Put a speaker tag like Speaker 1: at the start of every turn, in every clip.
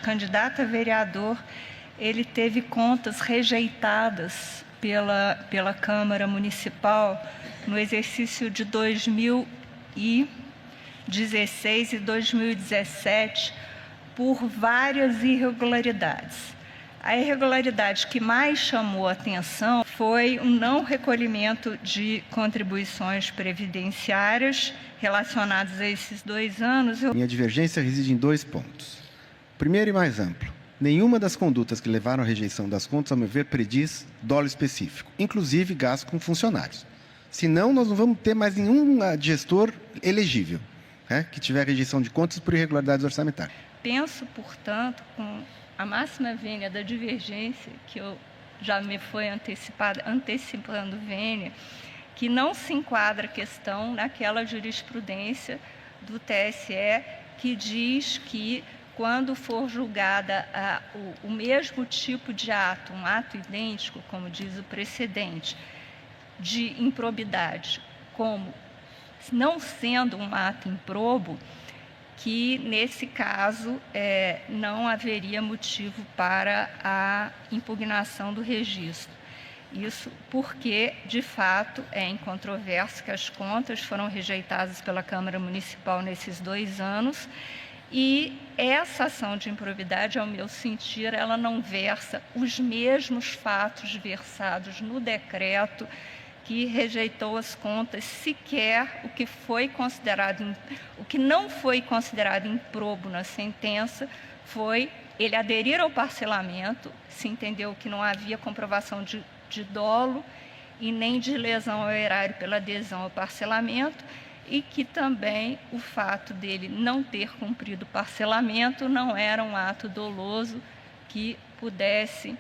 Speaker 1: candidato a vereador, ele teve contas rejeitadas pela Câmara Municipal no exercício de 2016 e 2017 por várias irregularidades. A irregularidade que mais chamou a atenção foi o não recolhimento de contribuições previdenciárias relacionadas a esses 2 anos.
Speaker 2: Minha divergência reside em 2 pontos. Primeiro e mais amplo. Nenhuma das condutas que levaram à rejeição das contas, ao meu ver, prediz dolo específico, inclusive gasto com funcionários. Senão, nós não vamos ter mais nenhum gestor elegível, que tiver rejeição de contas por irregularidades orçamentárias.
Speaker 1: Penso, portanto, com a máxima vênia da divergência, que já me foi antecipando vênia, que não se enquadra a questão naquela jurisprudência do TSE que diz que, quando for julgada o mesmo tipo de ato, um ato idêntico, como diz o precedente, de improbidade, como não sendo um ato improbo, que, nesse caso, não haveria motivo para a impugnação do registro. Isso porque, de fato, é incontroverso que as contas foram rejeitadas pela Câmara Municipal nesses 2 anos e essa ação de improbidade, ao meu sentir, ela não versa os mesmos fatos versados no decreto que rejeitou as contas, sequer o que não foi considerado improbo na sentença foi ele aderir ao parcelamento, se entendeu que não havia comprovação de dolo e nem de lesão ao erário pela adesão ao parcelamento, e que também o fato dele não ter cumprido o parcelamento não era um ato doloso que pudesse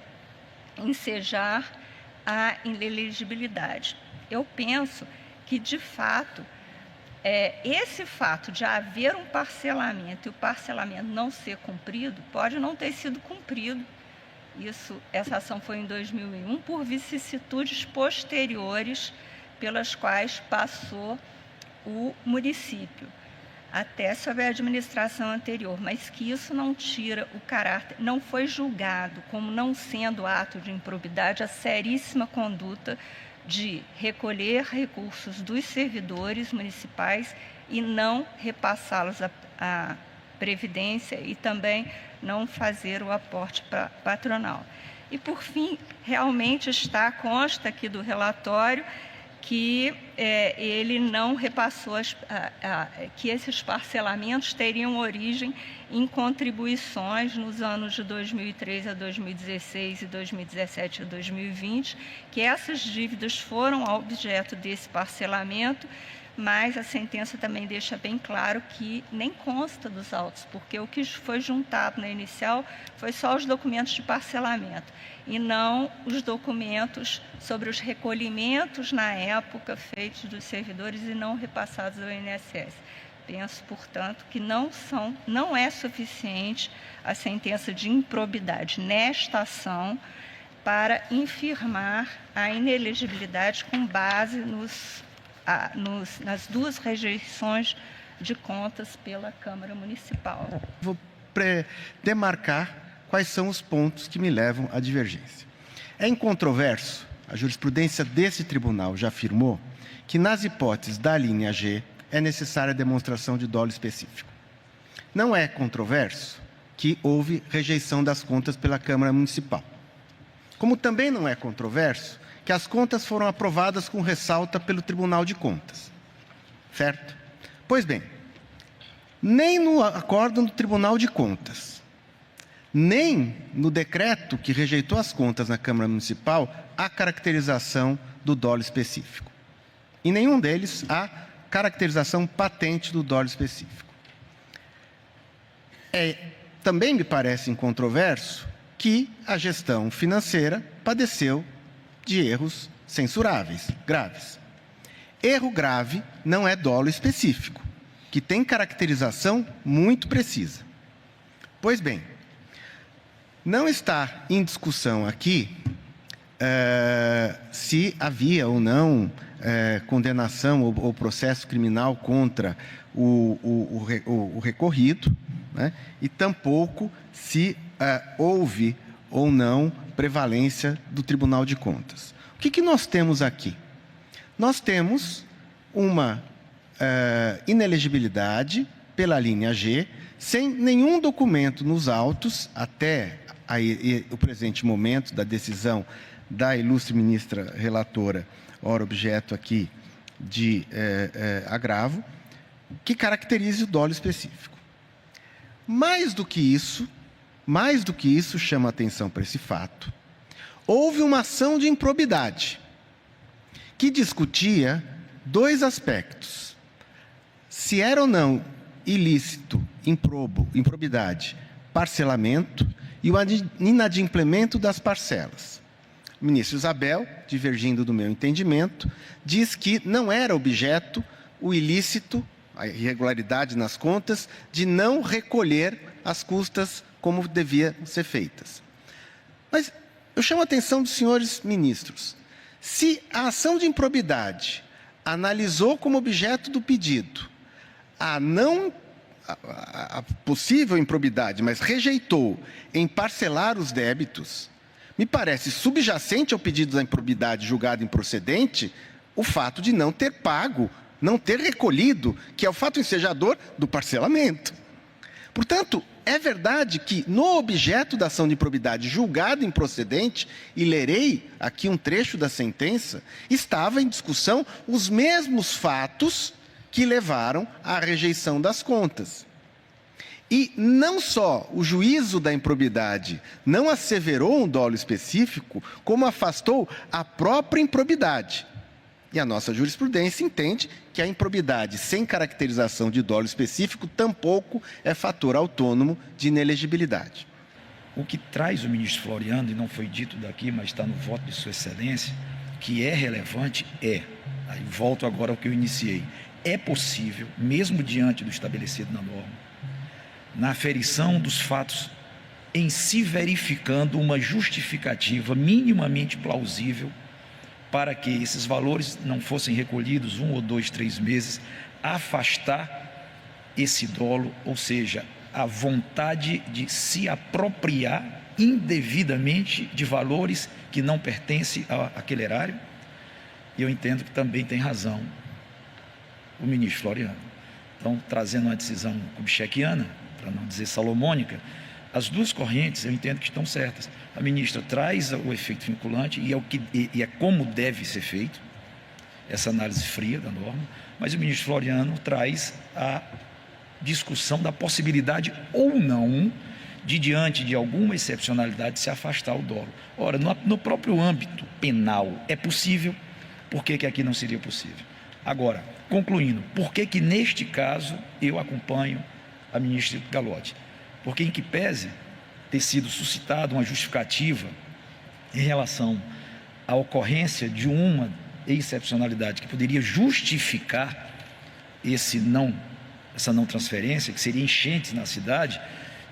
Speaker 1: ensejar a inelegibilidade. Eu penso que, de fato, esse fato de haver um parcelamento e o parcelamento não ser cumprido, pode não ter sido cumprido. Essa ação foi em 2001, por vicissitudes posteriores pelas quais passou o município, até sob a administração anterior, mas que isso não tira o caráter, não foi julgado como não sendo ato de improbidade a seríssima conduta de recolher recursos dos servidores municipais e não repassá-los à Previdência e também não fazer o aporte patronal. E, por fim, realmente consta aqui do relatório que ele não repassou, que esses parcelamentos teriam origem em contribuições nos anos de 2003 a 2016 e 2017 a 2020, que essas dívidas foram objeto desse parcelamento, mas a sentença também deixa bem claro que nem consta dos autos, porque o que foi juntado na inicial foi só os documentos de parcelamento e não os documentos sobre os recolhimentos na época feitos dos servidores e não repassados ao INSS. Penso, portanto, que não é suficiente a sentença de improbidade nesta ação para infirmar a inelegibilidade com base nas 2 rejeições de contas pela Câmara Municipal.
Speaker 2: Vou demarcar quais são os pontos que me levam à divergência. É incontroverso, a jurisprudência desse tribunal já afirmou que, nas hipóteses da linha G, é necessária a demonstração de dolo específico. Não é controverso que houve rejeição das contas pela Câmara Municipal. Como também não é controverso que as contas foram aprovadas com ressalta pelo Tribunal de Contas. Certo? Pois bem, nem no acórdão do Tribunal de Contas, nem no decreto que rejeitou as contas na Câmara Municipal, há caracterização do dolo específico. Em nenhum deles há caracterização patente do dolo específico. Também me parece incontroverso que a gestão financeira padeceu de erros censuráveis, graves. Erro grave não é dolo específico, que tem caracterização muito precisa. Pois bem, não está em discussão aqui se havia ou não condenação ou processo criminal contra o recorrido, né? E tampouco se houve ou não prevalência do Tribunal de Contas. O que nós temos aqui? Nós temos uma inelegibilidade pela linha G, sem nenhum documento nos autos, até o presente momento da decisão da ilustre ministra relatora, ora objeto aqui de agravo, que caracterize o dolo específico. Mais do que isso, chama a atenção para esse fato, houve uma ação de improbidade, que discutia dois aspectos: se era ou não ilícito, improbidade, parcelamento e o inadimplemento das parcelas. O ministro Isabel, divergindo do meu entendimento, diz que não era objeto o ilícito, a irregularidade nas contas, de não recolher as custas como devia ser feitas. Mas eu chamo a atenção dos senhores ministros. Se a ação de improbidade analisou como objeto do pedido a possível improbidade, mas rejeitou em parcelar os débitos, me parece subjacente ao pedido da improbidade julgado improcedente o fato de não ter pago, não ter recolhido, que é o fato ensejador do parcelamento. Portanto, é verdade que no objeto da ação de improbidade julgada improcedente, e lerei aqui um trecho da sentença, estava em discussão os mesmos fatos que levaram à rejeição das contas. E não só o juízo da improbidade não asseverou um dolo específico, como afastou a própria improbidade. E a nossa jurisprudência entende que a improbidade sem caracterização de dolo específico tampouco é fator autônomo de inelegibilidade.
Speaker 3: O que traz o ministro Floriano, e não foi dito daqui, mas está no voto de Sua Excelência, que é relevante aí volto agora ao que eu iniciei, é possível, mesmo diante do estabelecido na norma, na aferição dos fatos em si verificando uma justificativa minimamente plausível para que esses valores não fossem recolhidos 1 ou 2, 3 meses, afastar esse dolo, ou seja, a vontade de se apropriar indevidamente de valores que não pertencem àquele erário. E eu entendo que também tem razão o ministro Floriano. Então, trazendo uma decisão kubitschekiana, para não dizer salomônica, as duas correntes eu entendo que estão certas. A ministra traz o efeito vinculante e é como deve ser feito, essa análise fria da norma, mas o ministro Floriano traz a discussão da possibilidade ou não de, diante de alguma excepcionalidade, se afastar o dolo. Ora, no próprio âmbito penal é possível, por que aqui não seria possível? Agora, concluindo, por que neste caso eu acompanho a ministra Galotti? Porque, em que pese ter sido suscitada uma justificativa em relação à ocorrência de uma excepcionalidade que poderia justificar essa não transferência, que seria enchentes na cidade,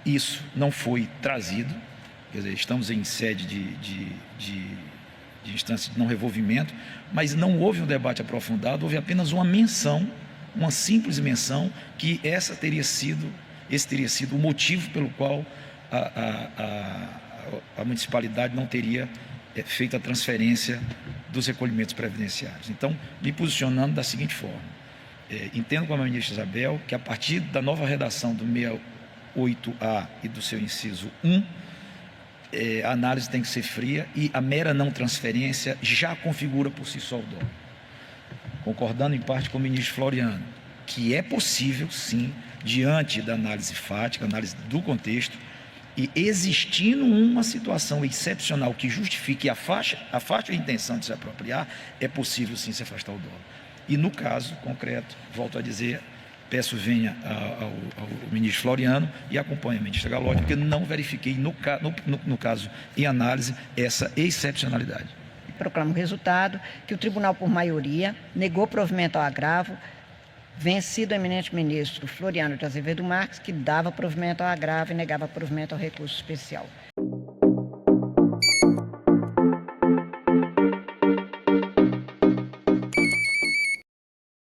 Speaker 3: isso não foi trazido. Quer dizer, estamos em sede de instância de não revolvimento, mas não houve um debate aprofundado, houve apenas uma menção, uma simples menção, que esse teria sido o motivo pelo qual a municipalidade não teria feito a transferência dos recolhimentos previdenciários. Então, me posicionando da seguinte forma: entendo com a ministra Isabel que, a partir da nova redação do 68A e do seu inciso 1, a análise tem que ser fria e a mera não transferência já configura por si só o dolo. Concordando em parte com o ministro Floriano, que é possível, sim, diante da análise fática, análise do contexto, e existindo uma situação excepcional que justifique e afaste a intenção de se apropriar, é possível, sim, se afastar o dolo. E no caso concreto, volto a dizer, peço venha ao ministro Floriano e acompanhe a ministra Galotti, porque não verifiquei no caso em análise essa excepcionalidade.
Speaker 4: Proclamo o resultado que o tribunal, por maioria, negou provimento ao agravo, vencido o eminente ministro Floriano de Azevedo Marques, que dava provimento ao agravo e negava provimento ao recurso especial.